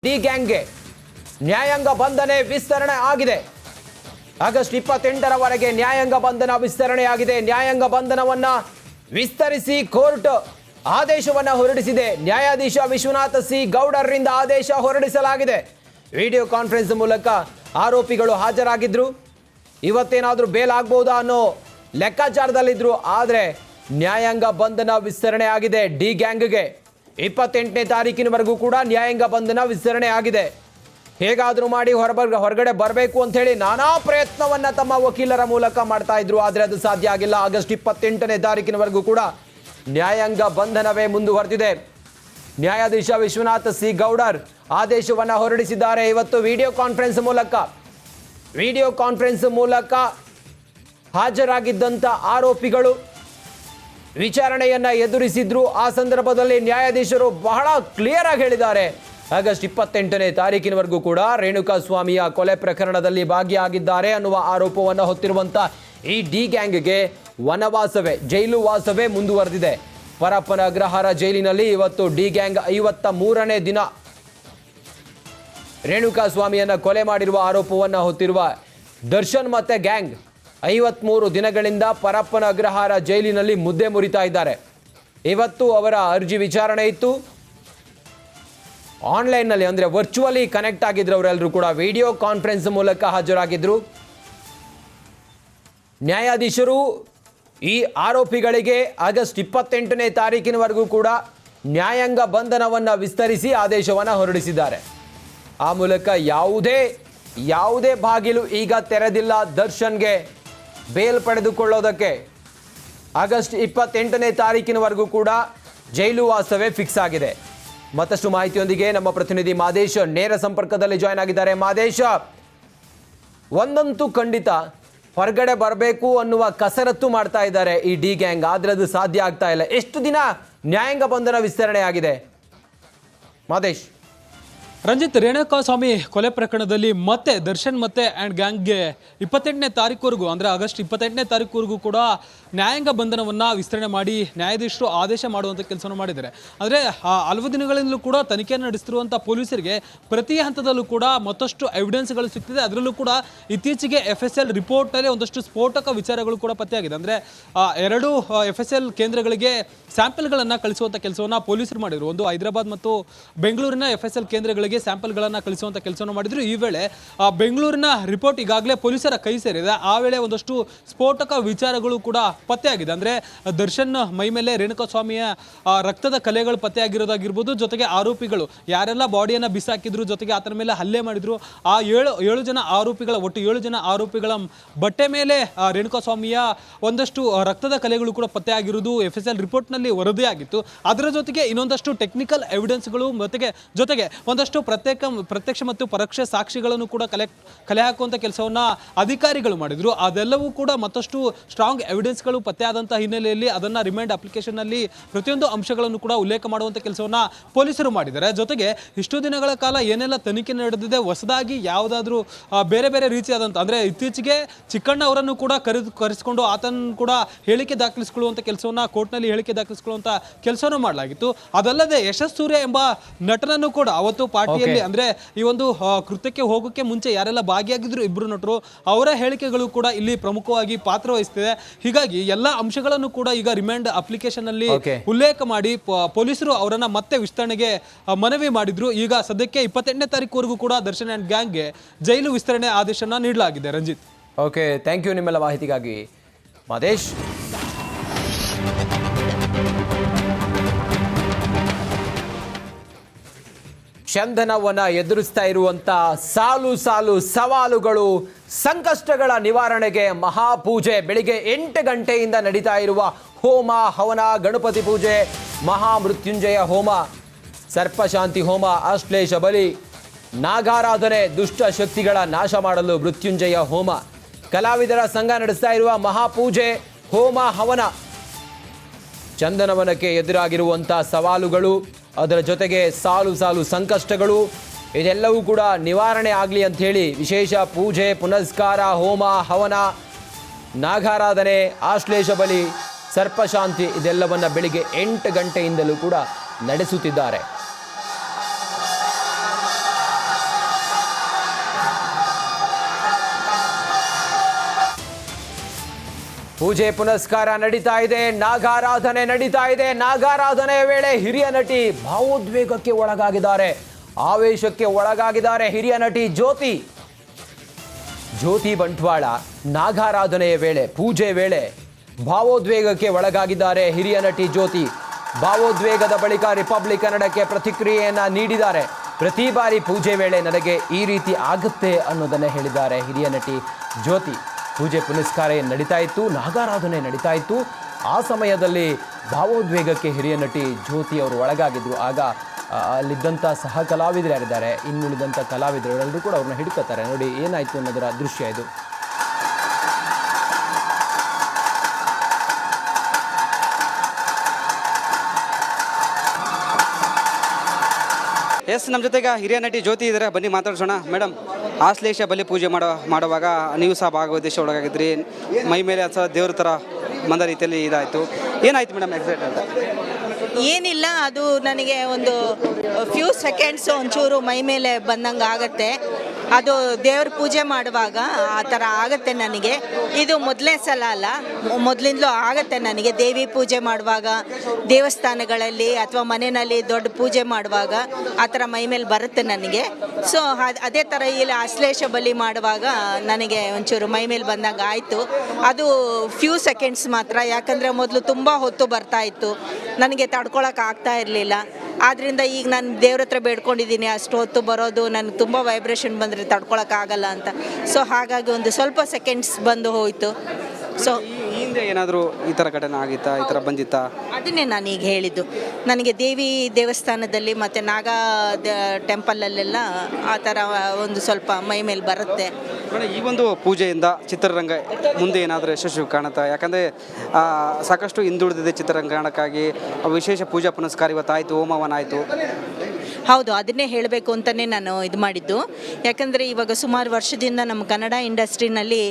D ಗ್ಯಾಂಗ್ಗೆ ನ್ಯಾಯಾಂಗ ಬಂಧನ ವಿಸ್ತರಣೆ ಆಗಿದೆ. ಆಗಸ್ಟ್ 28ರವರೆಗೆ ನ್ಯಾಯಾಂಗ ಬಂಧನ ವಿಸ್ತರಣೆಯಾಗಿದೆ. ನ್ಯಾಯಾಂಗ ಬಂಧನವನ್ನ ವಿಸ್ತರಿಸಿ ಕೋರ್ಟ್ ಆದೇಶವನ್ನ ಹೊರಡಿಸಿದೆ. ನ್ಯಾಯಾಧೀಶ ವಿಶ್ವನಾಥ ಸಿ ಗೌಡರಿಂದ ಆದೇಶ ಹೊರಡಿಸಲಾಗಿದೆ. ವಿಡಿಯೋ ಕಾನ್ಫರೆನ್ಸ್ ಮೂಲಕ ಆರೋಪಿಗಳು ಹಾಜರಾಗಿದ್ರು. ಇವತ್ತೇನಾದರೂ ಬೇಲ್ ಆಗಬಹುದಾ ಅನ್ನೋ ಲೆಕ್ಕಾಚಾರದಲ್ಲಿದ್ರು. ಆದರೆ ನ್ಯಾಯಾಂಗ ಬಂಧನ ವಿಸ್ತರಣೆ ಆಗಿದೆ. ಡಿ ಗ್ಯಾಂಗ್ಗೆ 28ನೇ ತಾರೀಕಿನವರೆಗೂ ಕೂಡ ನ್ಯಾಯಾಂಗ ಬಂಧನ ವಿಸ್ತರಣೆ ಆಗಿದೆ. ಹೇಗಾದರೂ ಮಾಡಿ ಹೊರಗಡೆ ಬರಬೇಕು ಅಂತ ಹೇಳಿ ನಾನಾ ಪ್ರಯತ್ನವನ್ನ ತಮ್ಮ ವಕೀಲರ ಮೂಲಕ ಮಾಡ್ತಾ ಇದ್ರು. ಆದರೆ ಅದು ಸಾಧ್ಯ ಆಗಿಲ್ಲ. ಆಗಸ್ಟ್ 28ನೇ ತಾರೀಕಿನವರೆಗೂ ಕೂಡ ನ್ಯಾಯಾಂಗ ಬಂಧನವೇ ಮುಂದುವರೆದಿದೆ. ನ್ಯಾಯಾಧೀಶ ವಿಶ್ವನಾಥ ಸಿ ಗೌಡರ್ ಆದೇಶವನ್ನ ಹೊರಡಿಸಿದ್ದಾರೆ. ಇವತ್ತು ವಿಡಿಯೋ ಕಾನ್ಫರೆನ್ಸ್ ಮೂಲಕ ಹಾಜರಾಗಿದ್ದಂಥ ಆರೋಪಿಗಳು ವಿಚಾರಣೆಯನ್ನ ಎದುರಿಸಿದ್ರು. ಆ ಸಂದರ್ಭದಲ್ಲಿ ನ್ಯಾಯಾಧೀಶರು ಬಹಳ ಕ್ಲಿಯರ್ ಆಗಿ ಹೇಳಿದ್ದಾರೆ, ಆಗಸ್ಟ್ 28ನೇ ತಾರೀಕಿನವರೆಗೂ ಕೂಡ ರೇಣುಕಾಸ್ವಾಮಿಯ ಕೊಲೆ ಪ್ರಕರಣದಲ್ಲಿ ಭಾಗಿಯಾಗಿದ್ದಾರೆ ಅನ್ನುವ ಆರೋಪವನ್ನು ಹೊತ್ತಿರುವಂಥ ಈ ಡಿ ಗ್ಯಾಂಗ್ಗೆ ವನವಾಸವೇ, ಜೈಲು ವಾಸವೇ ಮುಂದುವರೆದಿದೆ. ಪರಪ್ಪನ ಅಗ್ರಹಾರ ಜೈಲಿನಲ್ಲಿ ಇವತ್ತು ಡಿ ಗ್ಯಾಂಗ್ 53ನೇ ದಿನ ರೇಣುಕಾಸ್ವಾಮಿಯನ್ನ ಕೊಲೆ ಮಾಡಿರುವ ಆರೋಪವನ್ನು ಹೊತ್ತಿರುವ ದರ್ಶನ್ ಮತ್ತೆ ಗ್ಯಾಂಗ್ 53 ದಿನಗಳಿಂದ ಪರಪ್ಪನ ಅಗ್ರಹಾರ ಜೈಲಿನಲ್ಲಿ ಮುದ್ದೆ ಮುರಿತಾ ಇದ್ದಾರೆ. ಇವತ್ತು ಅವರ ಅರ್ಜಿ ವಿಚಾರಣೆ ಇತ್ತು. ಆನ್ಲೈನ್ನಲ್ಲಿ ಅಂದರೆ ವರ್ಚುವಲಿ ಕನೆಕ್ಟ್ ಆಗಿದ್ರು. ಅವರೆಲ್ಲರೂ ಕೂಡ ವಿಡಿಯೋ ಕಾನ್ಫರೆನ್ಸ್ ಮೂಲಕ ಹಾಜರಾಗಿದ್ರು. ನ್ಯಾಯಾಧೀಶರು ಈ ಆರೋಪಿಗಳಿಗೆ ಆಗಸ್ಟ್ 28ನೇ ತಾರೀಕಿನವರೆಗೂ ಕೂಡ ನ್ಯಾಯಾಂಗ ಬಂಧನವನ್ನು ವಿಸ್ತರಿಸಿ ಆದೇಶವನ್ನು ಹೊರಡಿಸಿದ್ದಾರೆ. ಆ ಮೂಲಕ ಯಾವುದೇ ಬಾಗಿಲು ಈಗ ತೆರೆದಿಲ್ಲ ದರ್ಶನ್ಗೆ ಬೇಲ್ ಪಡೆದುಕೊಳ್ಳೋದಕ್ಕೆ. ಆಗಸ್ಟ್ 28ನೇ ತಾರೀಕಿನವರೆಗೂ ಕೂಡ ಜೈಲು ವಾಸವೇ ಫಿಕ್ಸ್ ಆಗಿದೆ. ಮತ್ತಷ್ಟು ಮಾಹಿತಿಯೊಂದಿಗೆ ನಮ್ಮ ಪ್ರತಿನಿಧಿ ಮಾದೇಶ್ ನೇರ ಸಂಪರ್ಕದಲ್ಲಿ ಜಾಯ್ನ್ ಆಗಿದ್ದಾರೆ. ಮಾದೇಶ್, ಒಂದಂತೂ ಖಂಡಿತ, ಹೊರಗಡೆ ಬರಬೇಕು ಅನ್ನುವ ಕಸರತ್ತು ಮಾಡ್ತಾ ಇದ್ದಾರೆ ಈ ಡಿ ಗ್ಯಾಂಗ್. ಆದರೆ ಅದು ಸಾಧ್ಯ ಆಗ್ತಾ ಇಲ್ಲ. ಎಷ್ಟು ದಿನ ನ್ಯಾಯಾಂಗ ಬಂಧನ ವಿಸ್ತರಣೆ ಆಗಿದೆ ಮಾದೇಶ್? ರಂಜಿತ್, ರೇಣುಕಾಸ್ವಾಮಿ ಕೊಲೆ ಪ್ರಕರಣದಲ್ಲಿ ಮತ್ತೆ ದರ್ಶನ್ ಮತ್ತೆ ಆ್ಯಂಡ್ ಗ್ಯಾಂಗ್ಗೆ 28ನೇ ತಾರೀಕುವರೆಗೂ ಅಂದರೆ ಆಗಸ್ಟ್ 28ನೇ ತಾರೀಕುವರೆಗೂ ಕೂಡ ನ್ಯಾಯಾಂಗ ಬಂಧನವನ್ನು ವಿಸ್ತರಣೆ ಮಾಡಿ ನ್ಯಾಯಾಧೀಶರು ಆದೇಶ ಮಾಡುವಂಥ ಕೆಲಸವನ್ನು ಮಾಡಿದ್ದಾರೆ. ಅಂದರೆ ಹಲವು ದಿನಗಳಿಂದಲೂ ಕೂಡ ತನಿಖೆಯನ್ನು ನಡೆಸ್ತಿರುವಂಥ ಪೊಲೀಸರಿಗೆ ಪ್ರತಿ ಹಂತದಲ್ಲೂ ಕೂಡ ಮತ್ತಷ್ಟು ಎವಿಡೆನ್ಸ್ಗಳು ಸಿಗ್ತಿದೆ. ಅದರಲ್ಲೂ ಕೂಡ ಇತ್ತೀಚೆಗೆ FSL ರಿಪೋರ್ಟ್ನಲ್ಲಿ ಒಂದಷ್ಟು ಸ್ಫೋಟಕ ವಿಚಾರಗಳು ಕೂಡ ಪತ್ತೆಯಾಗಿದೆ. ಅಂದರೆ 2 FSL ಕೇಂದ್ರಗಳಿಗೆ ಸ್ಯಾಂಪಲ್ಗಳನ್ನು ಕಳಿಸುವಂಥ ಕೆಲಸವನ್ನು ಪೊಲೀಸರು ಮಾಡಿದರು. ಒಂದು ಹೈದರಾಬಾದ್ ಮತ್ತು ಬೆಂಗಳೂರಿನ FSL ಕೇಂದ್ರಗಳಿಗೆ ಸ್ಯಾಂಪಲ್ಗಳನ್ನು ಕಳಿಸುವಂಥ ಕೆಲಸವನ್ನು ಮಾಡಿದ್ರು. ಈ ವೇಳೆ ಬೆಂಗಳೂರಿನ ರಿಪೋರ್ಟ್ ಈಗಾಗಲೇ ಪೊಲೀಸರ ಕೈ ಸೇರಿದೆ. ಆ ವೇಳೆ ಒಂದಷ್ಟು ಸ್ಫೋಟಕ ವಿಚಾರಗಳು ಕೂಡ ಪತ್ತೆಯಾಗಿದೆ. ಅಂದರೆ ದರ್ಶನ್ ಮೈ ಮೇಲೆ ರೇಣುಕಾಸ್ವಾಮಿಯ ರಕ್ತದ ಕಲೆಗಳು ಪತ್ತೆಯಾಗಿರೋದಾಗಿರ್ಬೋದು, ಜೊತೆಗೆ ಆರೋಪಿಗಳು ಯಾರೆಲ್ಲ ಬಾಡಿಯನ್ನು ಬಿಸಾಕಿದ್ರು, ಜೊತೆಗೆ ಆತನ ಮೇಲೆ ಹಲ್ಲೆ ಮಾಡಿದ್ರು, ಆ ಏಳು ಜನ ಆರೋಪಿಗಳ ಒಟ್ಟು 7 ಜನ ಆರೋಪಿಗಳ ಬಟ್ಟೆ ಮೇಲೆ ರೇಣುಕಾಸ್ವಾಮಿಯ ಒಂದಷ್ಟು ರಕ್ತದ ಕಲೆಗಳು ಕೂಡ ಪತ್ತೆಯಾಗಿರುವುದು FSL ರಿಪೋರ್ಟ್ನಲ್ಲಿ ವರದಿಯಾಗಿತ್ತು. ಅದರ ಜೊತೆಗೆ ಇನ್ನೊಂದಷ್ಟು ಟೆಕ್ನಿಕಲ್ ಎವಿಡೆನ್ಸ್ಗಳು ಜೊತೆಗೆ ಒಂದಷ್ಟು ಪ್ರತ್ಯಕ್ಷ ಮತ್ತು ಪರೋಕ್ಷ ಸಾಕ್ಷಿಗಳನ್ನು ಕೂಡ ಕಲೆ ಹಾಕುವಂಥ ಕೆಲಸವನ್ನು ಅಧಿಕಾರಿಗಳು ಮಾಡಿದರು. ಅದೆಲ್ಲವೂ ಕೂಡ ಮತ್ತಷ್ಟು ಸ್ಟ್ರಾಂಗ್ ಎವಿಡೆನ್ಸ್ಗಳು ಪತ್ತೆಯಾದಂಥ ಹಿನ್ನೆಲೆಯಲ್ಲಿ ಅದನ್ನು ರಿಮೈಂಡ್ ಅಪ್ಲಿಕೇಶನ್ನಲ್ಲಿ ಪ್ರತಿಯೊಂದು ಅಂಶಗಳನ್ನು ಕೂಡ ಉಲ್ಲೇಖ ಮಾಡುವಂಥ ಕೆಲಸವನ್ನು ಪೊಲೀಸರು ಮಾಡಿದ್ದಾರೆ. ಜೊತೆಗೆ ಇಷ್ಟು ದಿನಗಳ ಕಾಲ ಏನೆಲ್ಲ ತನಿಖೆ ನಡೆದಿದೆ, ಹೊಸದಾಗಿ ಯಾವುದಾದ್ರೂ ಬೇರೆ ಬೇರೆ ರೀತಿಯಾದಂಥ ಅಂದರೆ ಇತ್ತೀಚೆಗೆ ಚಿಕ್ಕಣ್ಣ ಅವರನ್ನು ಕೂಡ ಕರೆಸಿಕೊಂಡು ಆತನ ಕೂಡ ಹೇಳಿಕೆ ದಾಖಲಿಸಿಕೊಳ್ಳುವಂಥ ಕೆಲಸವನ್ನು ಕೋರ್ಟ್ನಲ್ಲಿ ಹೇಳಿಕೆ ದಾಖಲಿಸಿಕೊಳ್ಳುವಂಥ ಕೆಲಸವನ್ನು ಮಾಡಲಾಗಿತ್ತು. ಅದಲ್ಲದೆ ಯಶಸ್ ಸೂರ್ಯ ಎಂಬ ನಟನನ್ನು ಕೂಡ ಅವತ್ತು ಪಾರ್ಟಿಯಲ್ಲಿ ಅಂದರೆ ಈ ಒಂದು ಕೃತ್ಯಕ್ಕೆ ಹೋಗೋಕ್ಕೆ ಮುಂಚೆ ಯಾರೆಲ್ಲ ಭಾಗಿಯಾಗಿದ್ರು 2 ನಟರು, ಅವರ ಹೇಳಿಕೆಗಳು ಕೂಡ ಇಲ್ಲಿ ಪ್ರಮುಖವಾಗಿ ಪಾತ್ರ ವಹಿಸ್ತಿದೆ. ಹೀಗಾಗಿ ಎಲ್ಲ ಅಂಶಗಳನ್ನು ಕೂಡ ಈಗ ರಿಮೈಂಡ್ ಅಪ್ಲಿಕೇಶನ್ ಅಲ್ಲಿ ಉಲ್ಲೇಖ ಮಾಡಿ ಪೊಲೀಸರು ಅವರನ್ನ ಮತ್ತೆ ವಿಸ್ತರಣೆಗೆ ಮನವಿ ಮಾಡಿದ್ರು. ಈಗ ಸದ್ಯಕ್ಕೆ 28ನೇ ತಾರೀಕುವರೆಗೂ ಕೂಡ ದರ್ಶನ್ ಅಂಡ್ ಗ್ಯಾಂಗ್ಗೆ ಜೈಲು ವಿಸ್ತರಣೆ ಆದೇಶನ ನೀಡಲಾಗಿದೆ. ರಂಜಿತ್, ಓಕೆ, ಥ್ಯಾಂಕ್ ಯು ನಿಮ್ಮೆಲ್ಲ ಮಾಹಿತಿಗಾಗಿ ಮಾದೇಶ್. ಚಂದನವನ್ನ ಎದುರಿಸ್ತಾ ಇರುವಂತ ಸಾಲು ಸವಾಲುಗಳು, ಸಂಕಷ್ಟಗಳ ನಿವಾರಣೆಗೆ ಮಹಾಪೂಜೆ. ಬೆಳಿಗ್ಗೆ 8 ಗಂಟೆಯಿಂದ ನಡೀತಾ ಇರುವ ಹೋಮ ಹವನ, ಗಣಪತಿ ಪೂಜೆ, ಮಹಾಮೃತ್ಯುಂಜಯ ಹೋಮ, ಸರ್ಪಶಾಂತಿ ಹೋಮ, ಆಶ್ಲೇಷ ಬಲಿ, ನಾಗಾರಾಧನೆ, ದುಷ್ಟ ಶಕ್ತಿಗಳ ನಾಶ ಮಾಡಲು ಮೃತ್ಯುಂಜಯ ಹೋಮ, ಕಲಾವಿದರ ಸಂಘ ನಡೆಸ್ತಾ ಇರುವ ಮಹಾಪೂಜೆ, ಹೋಮ ಹವನ, ಚಂದನವನಕ್ಕೆ ಎದುರಾಗಿರುವಂಥ ಸವಾಲುಗಳು, ಅದರ ಜೊತೆಗೆ ಸಾಲು ಸಂಕಷ್ಟಗಳು, ಇದೆಲ್ಲವೂ ಕೂಡ ನಿವಾರಣೆ ಆಗಲಿ ಅಂಥೇಳಿ ವಿಶೇಷ ಪೂಜೆ, ಪುನಸ್ಕಾರ, ಹೋಮ ಹವನ, ನಾಗಾರಾಧನೆ, ಆಶ್ಲೇಷ ಬಲಿ, ಸರ್ಪಶಾಂತಿ ಇದೆಲ್ಲವನ್ನು ಬೆಳಿಗ್ಗೆ 8 ಗಂಟೆಯಿಂದಲೂ ಕೂಡ ನಡೆಸುತ್ತಿದ್ದಾರೆ. ಪೂಜೆ ಪುನಸ್ಕಾರ ನಡೀತಾ ಇದೆ, ನಾಗಾರಾಧನೆ ನಡೀತಾ ಇದೆ. ನಾಗಾರಾಧನೆಯ ವೇಳೆ ಹಿರಿಯ ನಟಿ ಭಾವೋದ್ವೇಗಕ್ಕೆ ಒಳಗಾಗಿದ್ದಾರೆ, ಆವೇಶಕ್ಕೆ ಒಳಗಾಗಿದ್ದಾರೆ. ಹಿರಿಯ ನಟಿ ಜ್ಯೋತಿ ಬಂಟ್ವಾಳ ನಾಗಾರಾಧನೆಯ ವೇಳೆ, ಪೂಜೆ ವೇಳೆ ಭಾವೋದ್ವೇಗಕ್ಕೆ ಒಳಗಾಗಿದ್ದಾರೆ. ಹಿರಿಯ ನಟಿ ಜ್ಯೋತಿ ಭಾವೋದ್ವೇಗದ ಬಳಿಕ ರಿಪಬ್ಲಿಕ್ ಕನ್ನಡಕ್ಕೆ ಪ್ರತಿಕ್ರಿಯೆಯನ್ನ ನೀಡಿದ್ದಾರೆ. ಪ್ರತಿ ಬಾರಿ ಪೂಜೆ ವೇಳೆ ನನಗೆ ಈ ರೀತಿ ಆಗುತ್ತೆ ಅನ್ನೋದನ್ನೇ ಹೇಳಿದ್ದಾರೆ ಹಿರಿಯ ನಟಿ ಜ್ಯೋತಿ. ಪೂಜೆ ಪುನಸ್ಕಾರ ನಡೀತಾ ಇತ್ತು, ನಾಗಾರಾಧನೆ ನಡೀತಾ ಇತ್ತು. ಆ ಸಮಯದಲ್ಲಿ ಭಾವೋದ್ವೇಗಕ್ಕೆ ಹಿರಿಯ ನಟಿ ಜ್ಯೋತಿ ಅವರು ಒಳಗಾಗಿದ್ರು. ಆಗ ಅಲ್ಲಿದ್ದಂಥ ಸಹ ಕಲಾವಿದರು ಯಾರಿದ್ದಾರೆ, ಇನ್ನುಳಿದಂಥ ಕಲಾವಿದರು ಎಲ್ಲರೂ ಕೂಡ ಅವ್ರನ್ನ ಹಿಡ್ಕೋತಾರೆ. ನೋಡಿ ಏನಾಯಿತು ಅನ್ನೋದರ ದೃಶ್ಯ ಇದು. ಎಸ್, ನಮ್ಮ ಜೊತೆಗೆ ಹಿರಿಯ ನಟಿ ಜ್ಯೋತಿ ಇದ್ದಾರೆ, ಬನ್ನಿ ಮಾತಾಡ್ಸೋಣ. ಮೇಡಮ್, ಆಶ್ಲೇಷ ಬಲಿ ಪೂಜೆ ಮಾಡುವಾಗ ನೀವು ಸಹ ಭಾಗವಹಿಸಿ ಒಳಗಾಗಿದ್ರಿ. ಮೈ ಮೇಲೆ ಸಹ ದೇವ್ರ ಥರ ಬಂದ ರೀತಿಯಲ್ಲಿ ಇದಾಯಿತು. ಏನಾಯ್ತು ಮೇಡಮ್ ಎಕ್ಸಾಕ್ಟ್ ಅಂತ? ಏನಿಲ್ಲ, ಅದು ನನಗೆ ಒಂದು ಫ್ಯೂ ಸೆಕೆಂಡ್ಸ್ ಒಂಚೂರು ಮೈ ಮೇಲೆ ಬಂದಂಗೆ ಆಗುತ್ತೆ. ಅದು ದೇವ್ರ ಪೂಜೆ ಮಾಡುವಾಗ ಆ ಥರ ಆಗುತ್ತೆ ನನಗೆ. ಇದು ಮೊದಲನೇ ಸಲ ಅಲ್ಲ, ಮೊದಲಿಂದಲೂ ಆಗುತ್ತೆ ನನಗೆ. ದೇವಿ ಪೂಜೆ ಮಾಡುವಾಗ, ದೇವಸ್ಥಾನಗಳಲ್ಲಿ ಅಥವಾ ಮನೆಯಲ್ಲಿ ದೊಡ್ಡ ಪೂಜೆ ಮಾಡುವಾಗ ಆ ಥರ ಮೈ ಮೇಲೆ ಬರುತ್ತೆ ನನಗೆ. ಸೊ ಅದೇ ಥರ ಇಲ್ಲಿ ಆಶ್ಲೇಷ ಬಲಿ ಮಾಡುವಾಗ ನನಗೆ ಒಂಚೂರು ಮೈ ಮೇಲೆ ಬಂದಂಗೆ ಆಯಿತು. ಅದು ಫ್ಯೂ ಸೆಕೆಂಡ್ಸ್ ಮಾತ್ರ, ಯಾಕಂದರೆ ಮೊದಲು ತುಂಬ ಹೊತ್ತು ಬರ್ತಾಯಿತ್ತು, ನನಗೆ ತಡ್ಕೊಳಕ್ಕೆ ಆಗ್ತಾ ಇರಲಿಲ್ಲ. ಆದ್ದರಿಂದ ಈಗ ನಾನು ದೇವ್ರ ಹತ್ರ ಬೇಡ್ಕೊಂಡಿದ್ದೀನಿ, ಅಷ್ಟು ಹೊತ್ತು ಬರೋದು ನನಗೆ ತುಂಬ ವೈಬ್ರೇಷನ್ ಬಂದರೆ ತಡ್ಕೊಳಕ್ಕಾಗಲ್ಲ ಅಂತ. ಸೊ ಹಾಗಾಗಿ ಒಂದು ಸ್ವಲ್ಪ ಸೆಕೆಂಡ್ಸ್ ಬಂದು ಹೋಯಿತು. ಸೊ ಹಿಂದೆ ಏನಾದರೂ ಈ ಥರ ಘಟನೆ ಆಗಿತ್ತಾ, ಈ ಥರ ಬಂದಿತ್ತಾ? ಅದನ್ನೇ ನಾನು ಈಗ ಹೇಳಿದ್ದು. ನನಗೆ ದೇವಿ ದೇವಸ್ಥಾನದಲ್ಲಿ ಮತ್ತು ನಾಗಾ ಟೆಂಪಲಲ್ಲೆಲ್ಲ ಆ ಥರ ಒಂದು ಸ್ವಲ್ಪ ಮೈ ಮೇಲೆ ಬರುತ್ತೆ. ಈ ಒಂದು ಪೂಜೆಯಿಂದ ಚಿತ್ರರಂಗ ಮುಂದೆ ಏನಾದರೂ ಯಶಸ್ವಿ ಕಾಣುತ್ತಾ? ಯಾಕಂದರೆ ಸಾಕಷ್ಟು ಹಿಂದುಳಿದಿದೆ ಚಿತ್ರರಂಗಕ್ಕಾಗಿ. ವಿಶೇಷ ಪೂಜಾ ಪುನಸ್ಕಾರ ಇವತ್ತಾಯಿತು, ಹೋಮವನ ಆಯಿತು. ಹೌದು, ಅದನ್ನೇ ಹೇಳಬೇಕು ಅಂತಲೇ ನಾನು ಇದು ಮಾಡಿದ್ದು. ಯಾಕಂದರೆ ಇವಾಗ ಸುಮಾರು ವರ್ಷದಿಂದ ನಮ್ಮ ಕನ್ನಡ ಇಂಡಸ್ಟ್ರಿನಲ್ಲಿ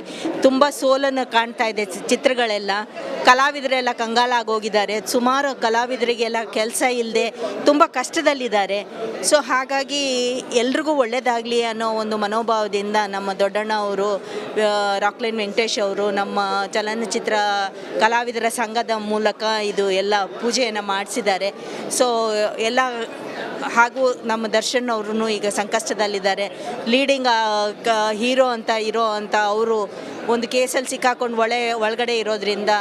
ತುಂಬ ಸೋಲನ್ನು ಕಾಣ್ತಾ ಇದೆ. ಚಿತ್ರಗಳೆಲ್ಲ ಕಲಾವಿದರೆಲ್ಲ ಕಂಗಾಲಾಗೋಗಿದ್ದಾರೆ. ಸುಮಾರು ಕಲಾವಿದರಿಗೆಲ್ಲ ಕೆಲಸ ಇಲ್ಲದೆ ತುಂಬ ಕಷ್ಟದಲ್ಲಿದ್ದಾರೆ. ಸೊ ಹಾಗಾಗಿ ಎಲ್ರಿಗೂ ಒಳ್ಳೆಯದಾಗಲಿ ಅನ್ನೋ ಒಂದು ಮನೋಭಾವದಿಂದ ನಮ್ಮ ದೊಡ್ಡಣ್ಣ ಅವರು, ರಾಕ್ಲೈನ್ ವೆಂಕಟೇಶ್ ಅವರು, ನಮ್ಮ ಚಲನಚಿತ್ರ ಕಲಾವಿದರ ಸಂಘದ ಮೂಲಕ ಇದು ಎಲ್ಲ ಪೂಜೆಯನ್ನು ಮಾಡಿಸಿದ್ದಾರೆ. ಸೊ ಎಲ್ಲ ಹಾಗೂ ನಮ್ಮ ದರ್ಶನ್ ಅವರು ಈಗ ಸಂಕಷ್ಟದಲ್ಲಿದ್ದಾರೆ. ಲೀಡಿಂಗ್ ಹೀರೋ ಅಂತ ಇರೋ ಅಂತ ಅವರು ಒಂದು ಕೇಸಲ್ಲಿ ಸಿಕ್ಕಾಕೊಂಡು ಒಳಗಡೆ ಇರೋದ್ರಿಂದ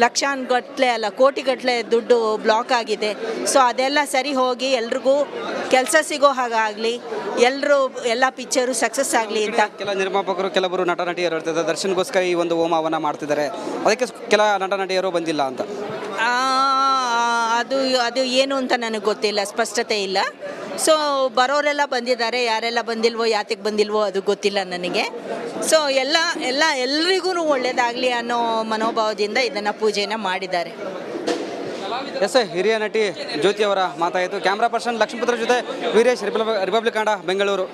ಲಕ್ಷಾನುಗಟ್ಟಲೆ ಅಲ್ಲ ಕೋಟಿಗಟ್ಟಲೆ ದುಡ್ಡು ಬ್ಲಾಕ್ ಆಗಿದೆ. ಸೊ ಅದೆಲ್ಲ ಸರಿ ಹೋಗಿ ಎಲ್ರಿಗೂ ಕೆಲಸ ಸಿಗೋ ಹಾಗಾಗಲಿ, ಎಲ್ಲ ಪಿಕ್ಚರು ಸಕ್ಸಸ್ ಆಗಲಿ ಅಂತ. ಕೆಲ ನಿರ್ಮಾಪಕರು, ಕೆಲವರು ನಟ ನಟಿಯರು ಹೇಳ್ತಿದ್ದಾರೆ ದರ್ಶನ್ಗೋಸ್ಕರ ಈ ಒಂದು ಹೋಮವನ ಮಾಡ್ತಿದ್ದಾರೆ, ಅದಕ್ಕೆ ಕೆಲ ನಟ ನಟಿಯರು ಬಂದಿಲ್ಲ ಅಂತ. ಅದು ಏನು ಅಂತ ನನಗೆ ಗೊತ್ತಿಲ್ಲ, ಸ್ಪಷ್ಟತೆ ಇಲ್ಲ. ಸೊ ಬರೋರೆಲ್ಲ ಬಂದಿದ್ದಾರೆ, ಯಾರೆಲ್ಲ ಬಂದಿಲ್ವೋ, ಯಾತಕ್ಕೆ ಬಂದಿಲ್ವೋ ಅದು ಗೊತ್ತಿಲ್ಲ ನನಗೆ. ಸೊ ಎಲ್ರಿಗೂ ಒಳ್ಳೆಯದಾಗಲಿ ಅನ್ನೋ ಮನೋಭಾವದಿಂದ ಇದನ್ನು ಪೂಜೆನ ಮಾಡಿದ್ದಾರೆ. ಎಸ್, ಹಿರಿಯ ನಟಿ ಜ್ಯೋತಿ ಅವರ ಮಾತಾಯಿತು. ಕ್ಯಾಮ್ರಾ ಪರ್ಸನ್ ಲಕ್ಷ್ಮೀಪುತ್ರ ಜೊತೆ ವೀರೇಶ್, ರಿಪಬ್ಲಿಕ್ ಕನ್ನಡ, ಬೆಂಗಳೂರು.